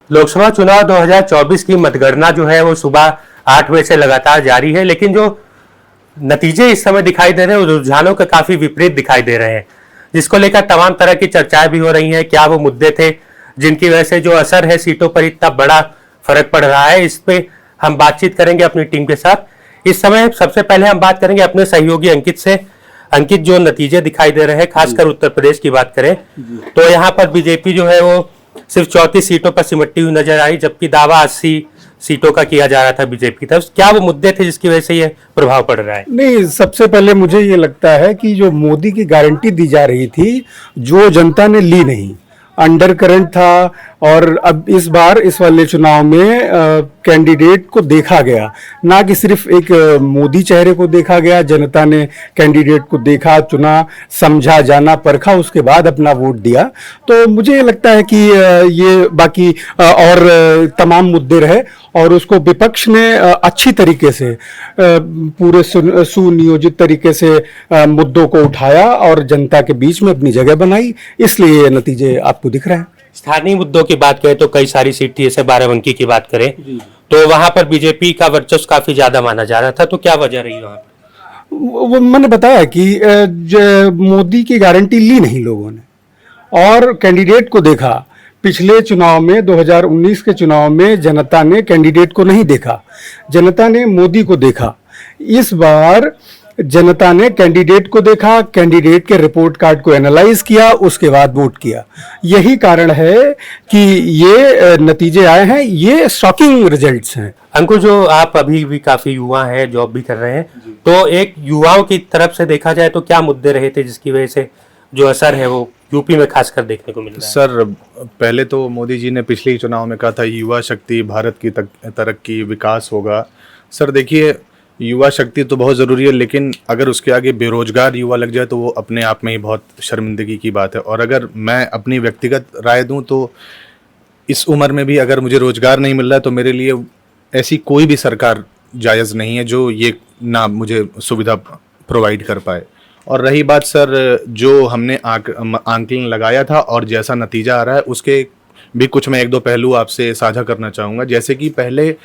लोकसभा चुनाव 2024 की मतगणना जो है वो सुबह 8 बजे से लगातार जारी है, लेकिन जो नतीजे इस समय दिखाई दे रहे हैं वो रुझानों के काफी विपरीत दिखाई दे रहे हैं, जिसको लेकर तमाम तरह की चर्चाएं भी हो रही हैं। क्या वो मुद्दे थे जिनकी वजह से जो असर है सीटों पर इतना बड़ा फर्क पड़ रहा है, इस पे हम बातचीत करेंगे अपनी टीम के साथ। इस समय सबसे पहले हम बात करेंगे अपने सहयोगी अंकित से। अंकित, जो नतीजे दिखाई दे रहे हैं खासकर उत्तर प्रदेश की बात करें तो यहाँ पर बीजेपी जो है वो सिर्फ 34 सीटों पर सिमटती हुई नजर आई, जबकि दावा 80 सीटों का किया जा रहा था बीजेपी की तरफ। क्या वो मुद्दे थे जिसकी वजह से ये प्रभाव पड़ रहा है? नहीं, सबसे पहले मुझे ये लगता है कि जो मोदी की गारंटी दी जा रही थी, जो जनता ने ली नहीं, अंडर करंट था। और अब इस बार इस वाले चुनाव में कैंडिडेट को देखा गया, ना कि सिर्फ एक मोदी चेहरे को देखा गया। जनता ने कैंडिडेट को देखा, चुना, समझा, जाना, परखा, उसके बाद अपना वोट दिया। तो मुझे ये लगता है कि ये बाकी और तमाम मुद्दे रहे और उसको विपक्ष ने अच्छी तरीके से पूरे सुनियोजित तरीके से मुद्दों को उठाया और जनता के बीच में अपनी जगह बनाई, इसलिए ये नतीजे आपको दिख रहे हैं। स्थानीय मुद्दों की बात करें तो कई सारी सीट थी, जैसे बाराबंकी की बात करें तो वहां पर बीजेपी का वर्चस्व काफी ज्यादा माना जा रहा था, तो क्या वजह रही वहां पर? वो मैंने बताया कि मोदी की गारंटी ली नहीं लोगों ने और कैंडिडेट को देखा। पिछले चुनाव में 2019 के चुनाव में जनता ने कैंडिडेट को नहीं देखा, जनता ने मोदी को देखा। इस बार जनता ने कैंडिडेट को देखा, कैंडिडेट के रिपोर्ट कार्ड को एनालाइज किया, उसके बाद वोट किया। यही कारण है कि ये नतीजे आए हैं, ये शॉकिंग रिजल्ट्स हैं। अंकुर, जो आप अभी भी काफी युवा हैं, जॉब भी कर रहे हैं, तो एक युवाओं की तरफ से देखा जाए तो क्या मुद्दे रहे थे जिसकी वजह से जो असर है वो यूपी में खासकर देखने को मिल रहा है? सर, पहले तो मोदी जी ने पिछले चुनाव में कहा था युवा शक्ति भारत की तरक्की विकास होगा। सर देखिए, युवा शक्ति तो बहुत ज़रूरी है, लेकिन अगर उसके आगे बेरोजगार युवा लग जाए तो वो अपने आप में ही बहुत शर्मिंदगी की बात है। और अगर मैं अपनी व्यक्तिगत राय दूं तो इस उम्र में भी अगर मुझे रोजगार नहीं मिल रहा है तो मेरे लिए ऐसी कोई भी सरकार जायज़ नहीं है जो ये ना मुझे सुविधा प्रोवाइड कर पाए। और रही बात सर, जो हमने आंकलन लगाया था और जैसा नतीजा आ रहा है उसके भी कुछ मैं एक दो पहलू आपसे साझा करना चाहूँगा। जैसे कि पहले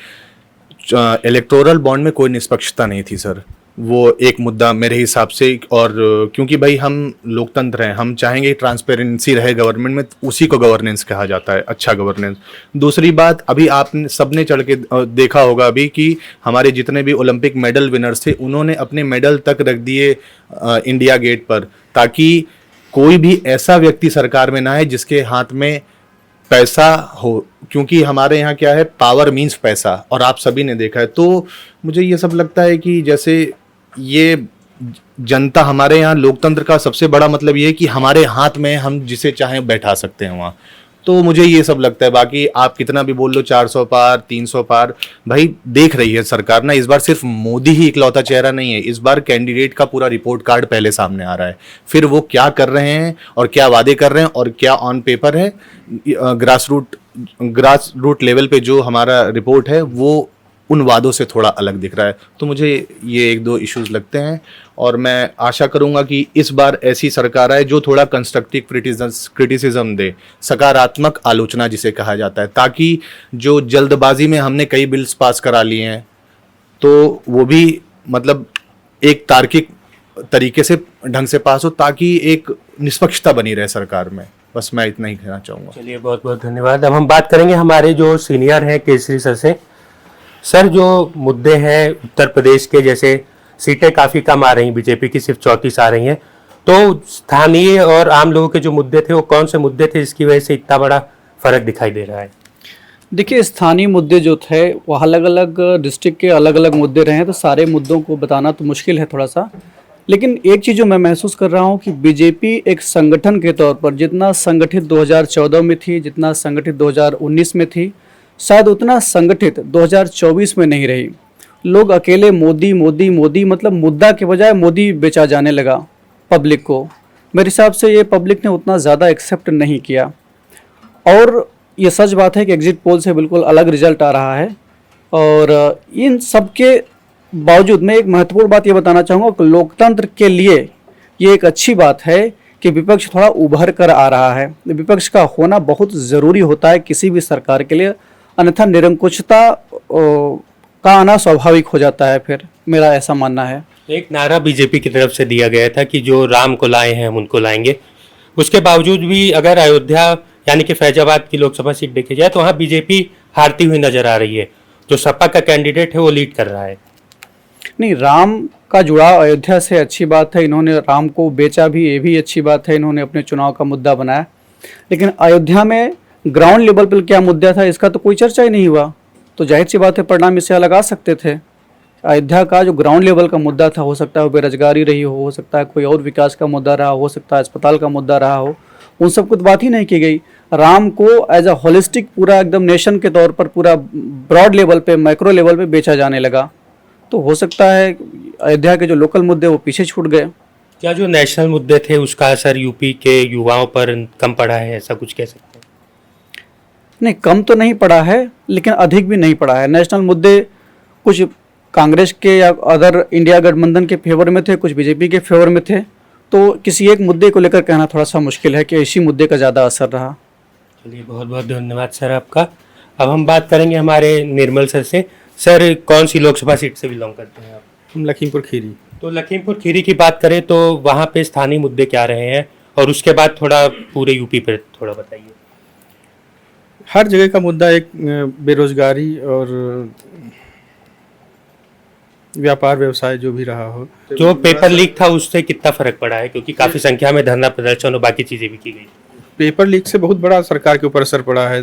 इलेक्टोरल बॉन्ड में कोई निष्पक्षता नहीं थी सर, वो एक मुद्दा मेरे हिसाब से। और क्योंकि भाई हम लोकतंत्र हैं, हम चाहेंगे ट्रांसपेरेंसी रहे गवर्नमेंट में, उसी को गवर्नेंस कहा जाता है, अच्छा गवर्नेंस। दूसरी बात, अभी आपने सबने चढ़ के देखा होगा अभी कि हमारे जितने भी ओलंपिक मेडल विनर्स थे उन्होंने अपने मेडल तक रख दिए इंडिया गेट पर, ताकि कोई भी ऐसा व्यक्ति सरकार में ना है जिसके हाथ में पैसा हो। क्योंकि हमारे यहाँ क्या है, पावर मीन्स पैसा, और आप सभी ने देखा है। तो मुझे ये सब लगता है कि जैसे ये जनता, हमारे यहाँ लोकतंत्र का सबसे बड़ा मतलब ये है कि हमारे हाथ में हम जिसे चाहें बैठा सकते हैं वहाँ। तो मुझे ये सब लगता है। बाकी आप कितना भी बोल लो 400 पार 300 पार, भाई देख रही है सरकार ना, इस बार सिर्फ मोदी ही इकलौता चेहरा नहीं है, इस बार कैंडिडेट का पूरा रिपोर्ट कार्ड पहले सामने आ रहा है। फिर वो क्या कर रहे हैं और क्या वादे कर रहे हैं और क्या ऑन पेपर है, ग्रास रूट लेवल पे जो हमारा रिपोर्ट है वो उन वादों से थोड़ा अलग दिख रहा है। तो मुझे ये एक दो इश्यूज लगते हैं और मैं आशा करूंगा कि इस बार ऐसी सरकार आए जो थोड़ा कंस्ट्रक्टिव क्रिटिसिज्म दे, सकारात्मक आलोचना जिसे कहा जाता है, ताकि जो जल्दबाजी में हमने कई बिल्स पास करा लिए हैं तो वो भी मतलब एक तार्किक तरीके से ढंग से पास हो, ताकि एक निष्पक्षता बनी रहे सरकार में। बस मैं इतना ही कहना चाहूँगा। चलिए, बहुत बहुत धन्यवाद। अब हम बात करेंगे हमारे जो सीनियर हैं केसरी सर से। सर, जो मुद्दे हैं उत्तर प्रदेश के, जैसे सीटें काफ़ी कम आ रही, बीजेपी की सिर्फ 34 आ रही हैं, तो स्थानीय और आम लोगों के जो मुद्दे थे वो कौन से मुद्दे थे जिसकी वजह से इतना बड़ा फर्क दिखाई दे रहा है? देखिए, स्थानीय मुद्दे जो थे वो अलग अलग डिस्ट्रिक्ट के अलग अलग मुद्दे रहे हैं, तो सारे मुद्दों को बताना तो मुश्किल है थोड़ा सा। लेकिन एक चीज़ जो मैं महसूस कर रहा हूँ कि बीजेपी एक संगठन के तौर पर जितना संगठित 2014 में थी, जितना संगठित 2019 में थी, शायद उतना संगठित 2024 में नहीं रही। लोग अकेले मोदी मोदी मोदी, मतलब मुद्दा के बजाय मोदी बेचा जाने लगा पब्लिक को। मेरे हिसाब से ये पब्लिक ने उतना ज़्यादा एक्सेप्ट नहीं किया। और ये सच बात है कि एग्जिट पोल से बिल्कुल अलग रिजल्ट आ रहा है। और इन सब के बावजूद मैं एक महत्वपूर्ण बात ये बताना चाहूँगा कि लोकतंत्र के लिए ये एक अच्छी बात है कि विपक्ष थोड़ा उभर कर आ रहा है। विपक्ष का होना बहुत ज़रूरी होता है किसी भी सरकार के लिए, अन्यथा निरंकुशता का आना स्वाभाविक हो जाता है। फिर मेरा ऐसा मानना है। एक नारा बीजेपी की तरफ से दिया गया था कि जो राम को लाए हैं हम उनको लाएंगे। उसके बावजूद भी अगर अयोध्या यानी कि फैजाबाद की लोकसभा सीट देखी जाए तो वहाँ बीजेपी हारती हुई नजर आ रही है। जो सपा का कैंडिडेट है वो लीड कर रहा है। नहीं, राम का जुड़ाव अयोध्या से अच्छी बात है, इन्होंने राम को बेचा भी, ये भी अच्छी बात है, इन्होंने अपने चुनाव का मुद्दा बनाया। लेकिन अयोध्या में ग्राउंड लेवल पर क्या मुद्दा था इसका तो कोई चर्चा ही नहीं हुआ। तो जाहिर सी बात है परिणाम इससे अलग आ सकते थे। अयोध्या का जो ग्राउंड लेवल का मुद्दा था, हो सकता है बेरोजगारी रही हो सकता है कोई और विकास का मुद्दा रहा, हो सकता है अस्पताल का मुद्दा रहा हो, उन सब कुछ बात ही नहीं की गई। राम को एज अ होलिस्टिक पूरा एकदम नेशन के तौर पर पूरा ब्रॉड लेवल पे, मैक्रो लेवल पे बेचा जाने लगा। तो हो सकता है अयोध्या के जो लोकल मुद्दे वो पीछे छूट गए। क्या जो नेशनल मुद्दे थे उसका असर यूपी के युवाओं पर कम पड़ा है, ऐसा कुछ कह सकते हैं? नहीं, कम तो नहीं पड़ा है लेकिन अधिक भी नहीं पड़ा है। नेशनल मुद्दे कुछ कांग्रेस के या अदर इंडिया गठबंधन के फेवर में थे, कुछ बीजेपी के फेवर में थे। तो किसी एक मुद्दे को लेकर कहना थोड़ा सा मुश्किल है कि इसी मुद्दे का ज़्यादा असर रहा। चलिए, बहुत बहुत धन्यवाद सर आपका। अब हम बात करेंगे हमारे निर्मल सर से। सर, कौन सी लोकसभा सीट से बिलोंग करते हैं आप? हम लखीमपुर खीरी। तो लखीमपुर खीरी की बात करें तो वहाँ पे स्थानीय मुद्दे क्या रहे हैं, और उसके बाद थोड़ा पूरे यूपी पर थोड़ा बताइए। हर जगह का मुद्दा एक बेरोजगारी और व्यापार व्यवसाय जो भी रहा हो। जो पेपर लीक था उससे कितना फर्क पड़ा है, क्योंकि काफी संख्या में धरना प्रदर्शन और बाकी चीजें भी की गई? पेपर लीक से बहुत बड़ा सरकार के ऊपर असर पड़ा है।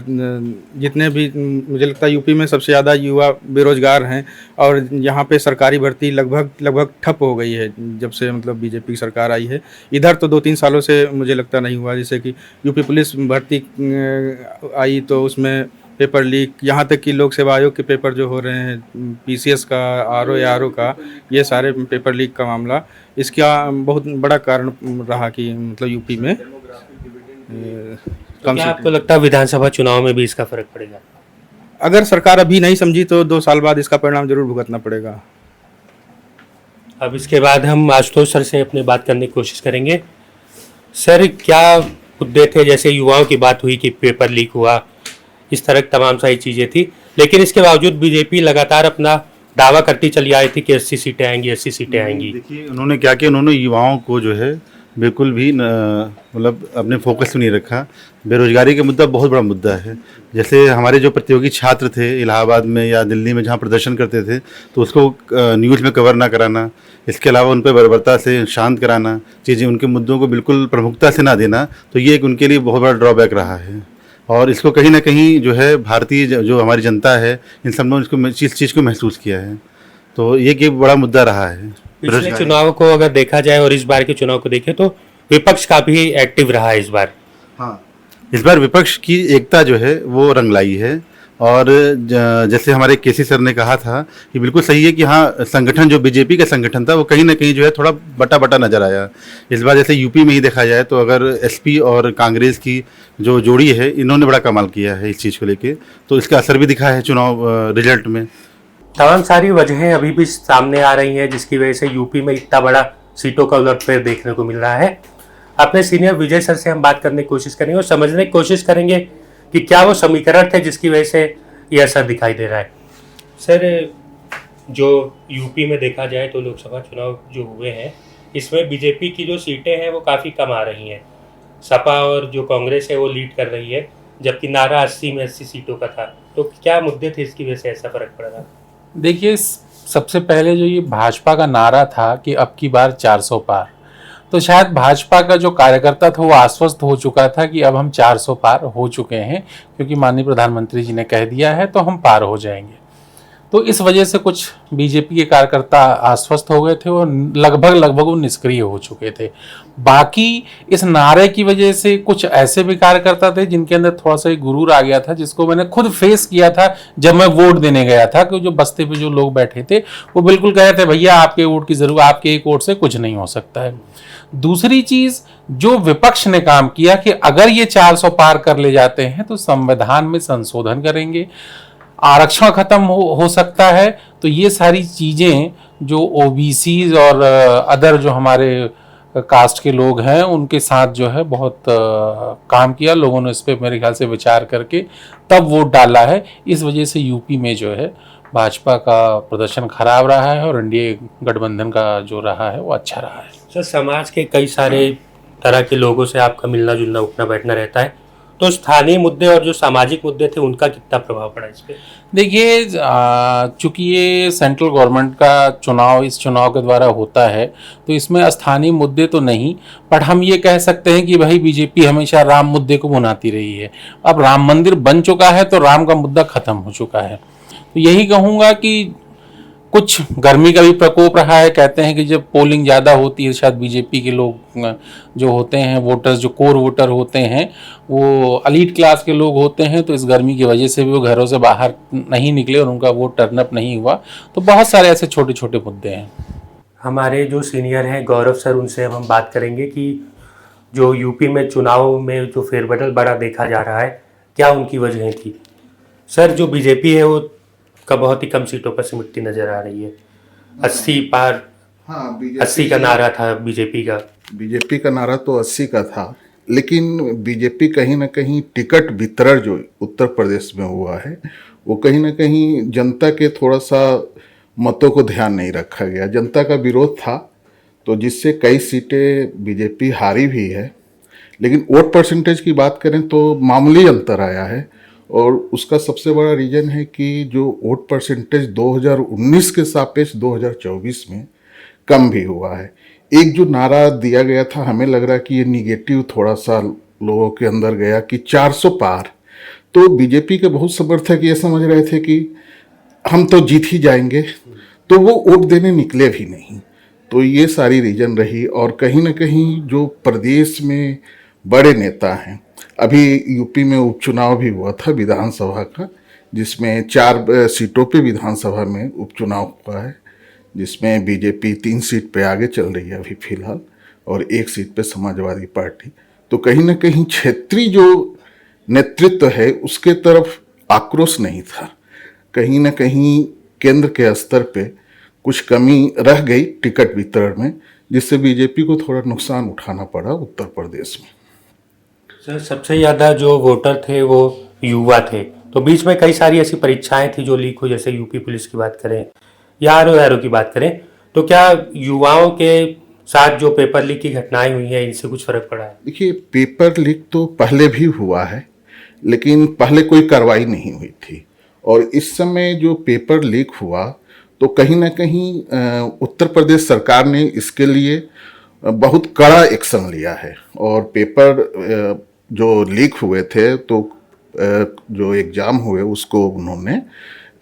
जितने भी मुझे लगता है यूपी में सबसे ज़्यादा युवा बेरोजगार हैं और यहाँ पे सरकारी भर्ती लगभग ठप हो गई है जब से मतलब बीजेपी की सरकार आई है। इधर तो 2-3 सालों से मुझे लगता नहीं हुआ। जैसे कि यूपी पुलिस भर्ती आई तो उसमें पेपर लीक, यहाँ तक कि लोक सेवा आयोग के पेपर जो हो रहे हैं पीसीएस का, आरओ का, ये सारे पेपर लीक का मामला इसका बहुत बड़ा कारण रहा कि मतलब यूपी में तो क्या आपको लगता है विधानसभा चुनाव में भी इसका फर्क पड़ेगा? अगर सरकार अभी नहीं समझी तो 2 साल बाद इसका परिणाम जरूर भुगतना पड़ेगा। अब इसके बाद हम आशुतोष सर से अपनी बात करने की कोशिश करेंगे। सर, क्या मुद्दे थे? जैसे युवाओं की बात हुई कि पेपर लीक हुआ, इस तरह तमाम सारी चीज़ें थी, लेकिन इसके बावजूद बीजेपी लगातार अपना दावा करती चली आई थी कि 80 सीटें आएंगी, 80 सीटें आएंगी। देखिए उन्होंने क्या किया, उन्होंने युवाओं को जो है बिल्कुल भी मतलब अपने फोकस में नहीं रखा। बेरोजगारी का मुद्दा बहुत बड़ा मुद्दा है। जैसे हमारे जो प्रतियोगी छात्र थे इलाहाबाद में या दिल्ली में जहाँ प्रदर्शन करते थे तो उसको न्यूज़ में कवर ना कराना, इसके अलावा उन पर बर्बरता से शांत कराना, चीज़ें उनके मुद्दों को बिल्कुल प्रमुखता से ना देना, तो ये एक उनके लिए बहुत बड़ा ड्रॉबैक रहा है। और इसको कहीं ना कहीं जो है भारतीय जो हमारी जनता है इन सब ने इसको इस चीज़ को महसूस किया है। तो ये एक बड़ा मुद्दा रहा है। पिछले चुनाव को अगर देखा जाए और इस बार के चुनाव को देखें तो विपक्ष काफी एक्टिव रहा है इस बार। हाँ, इस बार विपक्ष की एकता जो है वो रंग लाई है। और जैसे हमारे केसी सर ने कहा था कि बिल्कुल सही है कि हाँ, संगठन जो बीजेपी का संगठन था वो कहीं ना कहीं जो है थोड़ा बटा बटा नजर आया इस बार। जैसे यूपी में ही देखा जाए तो अगर एसपी और कांग्रेस की जो जोड़ी है इन्होंने बड़ा कमाल किया है इस चीज़ को लेके, तो इसका असर भी दिखा है चुनाव रिजल्ट में। तमाम सारी वजहें अभी भी सामने आ रही हैं जिसकी वजह से यूपी में इतना बड़ा सीटों का उलटफेर देखने को मिल रहा है। अपने सीनियर विजय सर से हम बात करने की कोशिश करेंगे और समझने की कोशिश करेंगे कि क्या वो समीकरण थे जिसकी वजह से ये असर दिखाई दे रहा है। सर, जो यूपी में देखा जाए तो लोकसभा चुनाव जो हुए हैं इसमें बीजेपी की जो सीटें हैं वो काफ़ी कम आ रही हैं। सपा और जो कांग्रेस है वो लीड कर रही है, जबकि नारा 80 में 80 सीटों का था। तो क्या मुद्दे थे इसकी वजह से ऐसा फर्क पड़ रहा? देखिए, सबसे पहले जो ये भाजपा का नारा था कि अब की बार 400 पार, तो शायद भाजपा का जो कार्यकर्ता था वो आश्वस्त हो चुका था कि अब हम 400 पार हो चुके हैं, क्योंकि माननीय प्रधानमंत्री जी ने कह दिया है तो हम पार हो जाएंगे। तो इस वजह से कुछ बीजेपी के कार्यकर्ता आश्वस्त हो गए थे और लगभग वो निष्क्रिय हो चुके थे। बाकी इस नारे की वजह से कुछ ऐसे भी कार्यकर्ता थे जिनके अंदर थोड़ा सा गुरूर आ गया था, जिसको मैंने खुद फेस किया था जब मैं वोट देने गया था। कि जो बस्ते पे जो लोग बैठे थे वो बिल्कुल कह रहे थे भैया आपके वोट की जरूरत, आपके एक वोट से कुछ नहीं हो सकता है। दूसरी चीज जो विपक्ष ने काम किया कि अगर ये 400 पार कर ले जाते हैं तो संविधान में संशोधन करेंगे, आरक्षण खत्म हो सकता है। तो ये सारी चीज़ें जो ओबीसी और अदर जो हमारे कास्ट के लोग हैं उनके साथ जो है बहुत काम किया लोगों ने। इस पे मेरे ख्याल से विचार करके तब वोट डाला है। इस वजह से यूपी में जो है भाजपा का प्रदर्शन खराब रहा है और एनडीए गठबंधन का जो रहा है वो अच्छा रहा है। सर, समाज के कई सारे तरह के लोगों से आपका मिलना जुलना उठना बैठना रहता है, तो स्थानीय मुद्दे और जो सामाजिक मुद्दे थे उनका कितना प्रभाव पड़ा इस पे? देखिए, चूंकि ये सेंट्रल गवर्नमेंट का चुनाव इस चुनाव के द्वारा होता है तो इसमें स्थानीय मुद्दे तो नहीं, पर हम ये कह सकते हैं कि भाई बीजेपी हमेशा राम मुद्दे को भुनाती रही है। अब राम मंदिर बन चुका है तो राम का मुद्दा खत्म हो चुका है। तो यही कहूँगा कि कुछ गर्मी का भी प्रकोप रहा है। कहते हैं कि जब पोलिंग ज़्यादा होती है शायद बीजेपी के लोग जो होते हैं वोटर्स, जो कोर वोटर होते हैं, वो एलीट क्लास के लोग होते हैं, तो इस गर्मी की वजह से भी वो घरों से बाहर नहीं निकले और उनका वोट टर्न अप नहीं हुआ। तो बहुत सारे ऐसे छोटे छोटे मुद्दे हैं। हमारे जो सीनियर हैं गौरव सर, उनसे अब हम बात करेंगे कि जो यूपी में चुनाव में जो फेरबदल बड़ा देखा जा रहा है, क्या उनकी वजह थी? सर, जो बीजेपी है वो का बहुत ही कम सीटों पर सिमटती नजर आ रही है। 80 पार, हाँ, 80 का नारा था बीजेपी का। बीजेपी का नारा तो 80 का था, लेकिन बीजेपी कहीं ना कहीं टिकट वितरण जो उत्तर प्रदेश में हुआ है वो कहीं ना कहीं जनता के थोड़ा सा मतों को ध्यान नहीं रखा गया। जनता का विरोध था, तो जिससे कई सीटें बीजेपी हारी भी है। लेकिन वोट परसेंटेज की बात करें तो मामूली अंतर आया है, और उसका सबसे बड़ा रीज़न है कि जो वोट परसेंटेज 2019 के सापेक्ष 2024 में कम भी हुआ है। एक जो नारा दिया गया था, हमें लग रहा है कि ये निगेटिव थोड़ा सा लोगों के अंदर गया कि 400 पार, तो बीजेपी के बहुत समर्थक ये समझ रहे थे कि हम तो जीत ही जाएंगे, तो वो वोट देने निकले भी नहीं। तो ये सारी रीजन रही। और कहीं ना कहीं जो प्रदेश में बड़े नेता हैं, अभी यूपी में उपचुनाव भी हुआ था विधानसभा का, जिसमें 4 सीटों पे विधानसभा में उपचुनाव हुआ है, जिसमें बीजेपी 3 सीट पे आगे चल रही है अभी फिलहाल, और 1 सीट पे समाजवादी पार्टी। तो कहीं ना कहीं क्षेत्रीय जो नेतृत्व है उसके तरफ आक्रोश नहीं था। कहीं ना कहीं केंद्र के स्तर पे कुछ कमी रह गई टिकट वितरण में, जिससे बीजेपी को थोड़ा नुकसान उठाना पड़ा उत्तर प्रदेश में। सर, सबसे ज़्यादा जो वोटर थे वो युवा थे, तो बीच में कई सारी ऐसी परीक्षाएं थी जो लीक हुई, जैसे यूपी पुलिस की बात करें या आरओ की बात करें, तो क्या युवाओं के साथ जो पेपर लीक की घटनाएं हुई हैं इनसे कुछ फर्क पड़ा है? देखिए, पेपर लीक तो पहले भी हुआ है, लेकिन पहले कोई कार्रवाई नहीं हुई थी। और इस समय जो पेपर लीक हुआ तो कहीं ना कहीं उत्तर प्रदेश सरकार ने इसके लिए बहुत कड़ा एक्शन लिया है। और पेपर जो लीक हुए थे तो जो एग्ज़ाम हुए उसको उन्होंने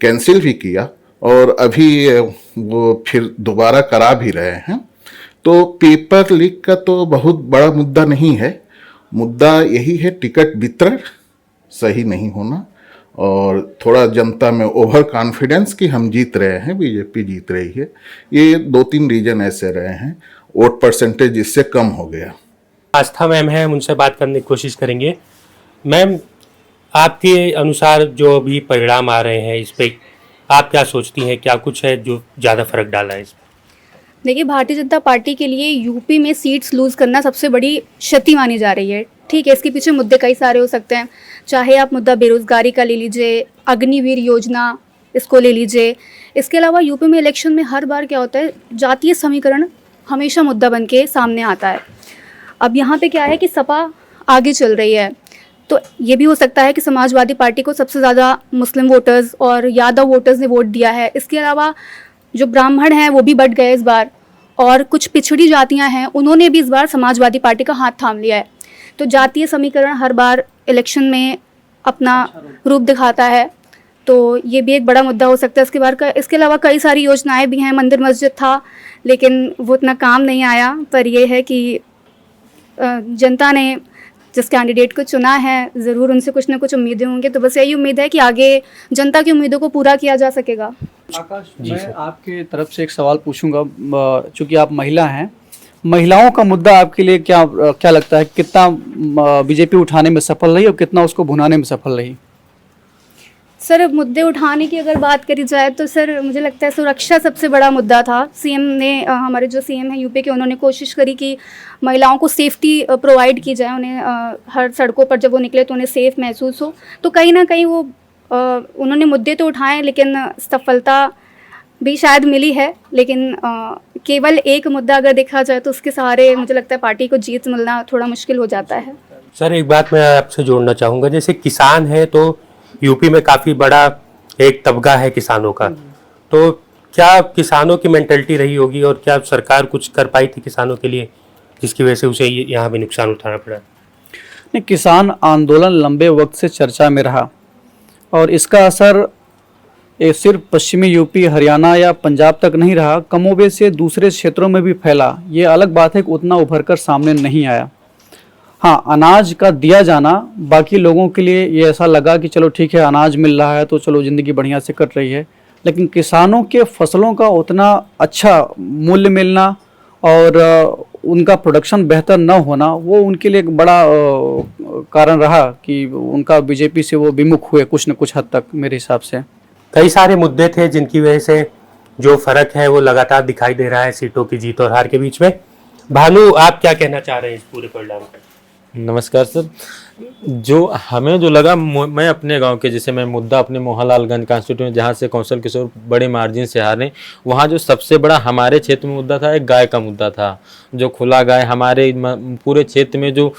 कैंसिल भी किया, और अभी वो फिर दोबारा करा भी रहे हैं। तो पेपर लीक का तो बहुत बड़ा मुद्दा नहीं है, मुद्दा यही है टिकट वितरण सही नहीं होना, और थोड़ा जनता में ओवर कॉन्फिडेंस कि हम जीत रहे हैं, बीजेपी जीत रही है। ये 2-3 रीजन ऐसे रहे हैं। वोट परसेंटेज इससे कम हो गया। आस्था मैम है, हम उनसे बात करने की कोशिश करेंगे। मैम, आपके अनुसार जो अभी परिणाम आ रहे हैं इस पे आप क्या सोचती हैं, क्या कुछ है जो ज़्यादा फर्क डाला है इस पे? देखिए, भारतीय जनता पार्टी के लिए यूपी में सीट्स लूज़ करना सबसे बड़ी क्षति मानी जा रही है। ठीक है, इसके पीछे मुद्दे कई सारे हो सकते हैं, चाहे आप मुद्दा बेरोजगारी का ले लीजिए, अग्निवीर योजना इसको ले लीजिए। इसके अलावा यूपी में इलेक्शन में हर बार क्या होता है, जातीय समीकरण हमेशा मुद्दा बन के सामने आता है। अब यहाँ पे क्या है कि सपा आगे चल रही है, तो ये भी हो सकता है कि समाजवादी पार्टी को सबसे ज़्यादा मुस्लिम वोटर्स और यादव वोटर्स ने वोट दिया है। इसके अलावा जो ब्राह्मण हैं वो भी बढ़ गए इस बार, और कुछ पिछड़ी जातियां हैं उन्होंने भी इस बार समाजवादी पार्टी का हाथ थाम लिया है। तो जातीय समीकरण हर बार इलेक्शन में अपना रूप दिखाता है, तो ये भी एक बड़ा मुद्दा हो सकता है। इसके अलावा कई सारी योजनाएं भी हैं। मंदिर मस्जिद था लेकिन वो इतना काम नहीं आया, पर यह है कि जनता ने जिस कैंडिडेट को चुना है ज़रूर उनसे कुछ ना कुछ उम्मीदें होंगी। तो बस यही उम्मीद है कि आगे जनता की उम्मीदों को पूरा किया जा सकेगा। आकाश, मैं आपके तरफ से एक सवाल पूछूंगा, चूँकि आप महिला हैं, महिलाओं का मुद्दा आपके लिए क्या लगता है, कितना बीजेपी उठाने में सफल रही और कितना उसको भुनाने में सफल रही? सर मुद्दे उठाने की अगर बात करी जाए तो सर मुझे लगता है सुरक्षा सबसे बड़ा मुद्दा था। सीएम ने हमारे जो सीएम हैं यूपी के, उन्होंने कोशिश करी कि महिलाओं को सेफ्टी प्रोवाइड की जाए, उन्हें हर सड़कों पर जब वो निकले तो उन्हें सेफ महसूस हो। तो कहीं ना कहीं वो उन्होंने मुद्दे तो उठाए, लेकिन सफलता भी शायद मिली है। लेकिन केवल एक मुद्दा अगर देखा जाए तो उसके सहारे मुझे लगता है पार्टी को जीत मिलना थोड़ा मुश्किल हो जाता है। सर एक बात मैं आपसे जोड़ना चाहूँगा, जैसे किसान है तो यूपी में काफ़ी बड़ा एक तबका है किसानों का, तो क्या किसानों की मेंटलिटी रही होगी और क्या सरकार कुछ कर पाई थी किसानों के लिए जिसकी वजह से उसे यहाँ भी नुकसान उठाना पड़ा? नहीं, किसान आंदोलन लंबे वक्त से चर्चा में रहा और इसका असर ये सिर्फ पश्चिमी यूपी, हरियाणा या पंजाब तक नहीं रहा, कमोबेश से दूसरे क्षेत्रों में भी फैला। ये अलग बात है कि उतना उभर कर सामने नहीं आया। हाँ, अनाज का दिया जाना बाकी लोगों के लिए ये ऐसा लगा कि चलो ठीक है, अनाज मिल रहा है तो चलो ज़िंदगी बढ़िया से कट रही है, लेकिन किसानों के फसलों का उतना अच्छा मूल्य मिलना और उनका प्रोडक्शन बेहतर न होना, वो उनके लिए एक बड़ा कारण रहा कि उनका बीजेपी से वो विमुख हुए कुछ न कुछ हद तक। मेरे हिसाब से कई सारे मुद्दे थे जिनकी वजह से जो फर्क है वो लगातार दिखाई दे रहा है सीटों की जीत और हार के बीच में। भानु, आप क्या कहना चाह रहे हैं इस पूरे परिणाम पर? नमस्कार सर। जो हमें जो लगा, मैं अपने गांव के, जैसे मैं मुद्दा अपने मोहनलालगंज कॉन्स्टिट्यूंसी जहां से कौशल किशोर बड़े मार्जिन से हारे, वहां जो सबसे बड़ा हमारे क्षेत्र में मुद्दा था, एक गाय का मुद्दा था। जो खुला गाय हमारे पूरे क्षेत्र में जो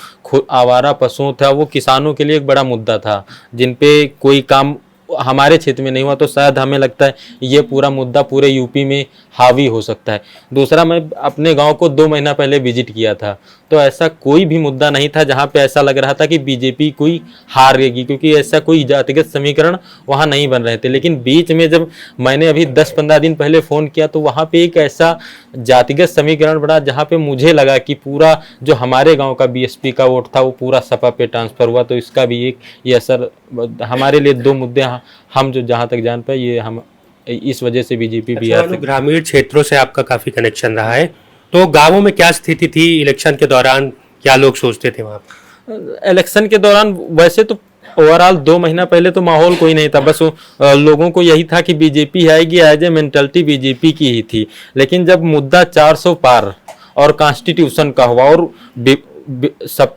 आवारा पशुओं था, वो किसानों के लिए एक बड़ा मुद्दा था, जिन पे कोई काम हमारे क्षेत्र में नहीं हुआ, तो शायद हमें लगता है ये पूरा मुद्दा पूरे यूपी में हावी हो सकता है। दूसरा, मैं अपने गांव को 2 महीना पहले विजिट किया था, तो ऐसा कोई भी मुद्दा नहीं था जहां पे ऐसा लग रहा था कि बीजेपी कोई हारेगी, क्योंकि ऐसा कोई जातिगत समीकरण वहां नहीं बन रहे थे। लेकिन बीच में जब मैंने अभी 10-15 दिन पहले फ़ोन किया तो वहां पे एक ऐसा जातिगत समीकरण बना जहां पे मुझे लगा कि पूरा जो हमारे गाँव का बीएसपी का वोट था वो पूरा सपा पे ट्रांसफ़र हुआ। तो इसका भी एक ये असर हमारे लिए 2 मुद्दे हम जो जहाँ तक जान पाए, ये हम इस वजह से बीजेपी बिहार से। ग्रामीण क्षेत्रों से आपका काफी कनेक्शन रहा है, तो गांवों में क्या स्थिति थी इलेक्शन के दौरान, क्या लोग सोचते थे वहाँ? इलेक्शन के दौरान वैसे तो ओवरऑल 2 महीना पहले तो माहौल कोई नहीं था, बस लोगों को यही था कि बीजेपी आएगी, एज ए मेंटलिटी बीजेपी की ही थी। लेकिन जब मुद्दा 400 पार और कॉन्स्टिट्यूशन का हुआ और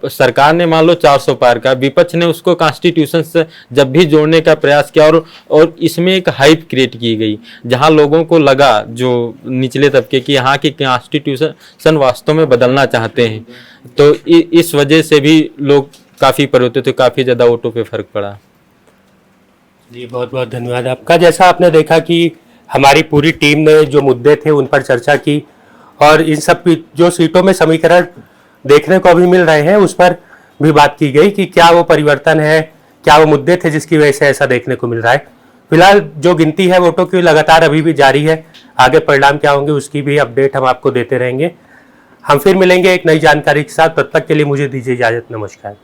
सरकार ने मान लो 400 पार का, विपक्ष ने उसको कॉन्स्टिट्यूशन से जब भी जोड़ने का प्रयास किया और इसमें एक हाइप क्रिएट की गई, जहां लोगों को लगा, जो निचले तबके की, यहाँ की कॉन्स्टिट्यूशन वास्तव में बदलना चाहते हैं, तो इस वजह से भी लोग काफ़ी परिवर्तित थे, काफ़ी ज़्यादा वोटों पे फर्क पड़ा। जी बहुत बहुत धन्यवाद आपका। जैसा आपने देखा कि हमारी पूरी टीम ने जो मुद्दे थे उन पर चर्चा की और इन सब की जो सीटों में समीकरण देखने को अभी मिल रहे हैं उस पर भी बात की गई कि क्या वो परिवर्तन है, क्या वो मुद्दे थे जिसकी वजह से ऐसा देखने को मिल रहा है। फिलहाल जो गिनती है वोटों की लगातार अभी भी जारी है, आगे परिणाम क्या होंगे उसकी भी अपडेट हम आपको देते रहेंगे। हम फिर मिलेंगे एक नई जानकारी के साथ, तब तक के लिए मुझे दीजिए इजाजत। नमस्कार।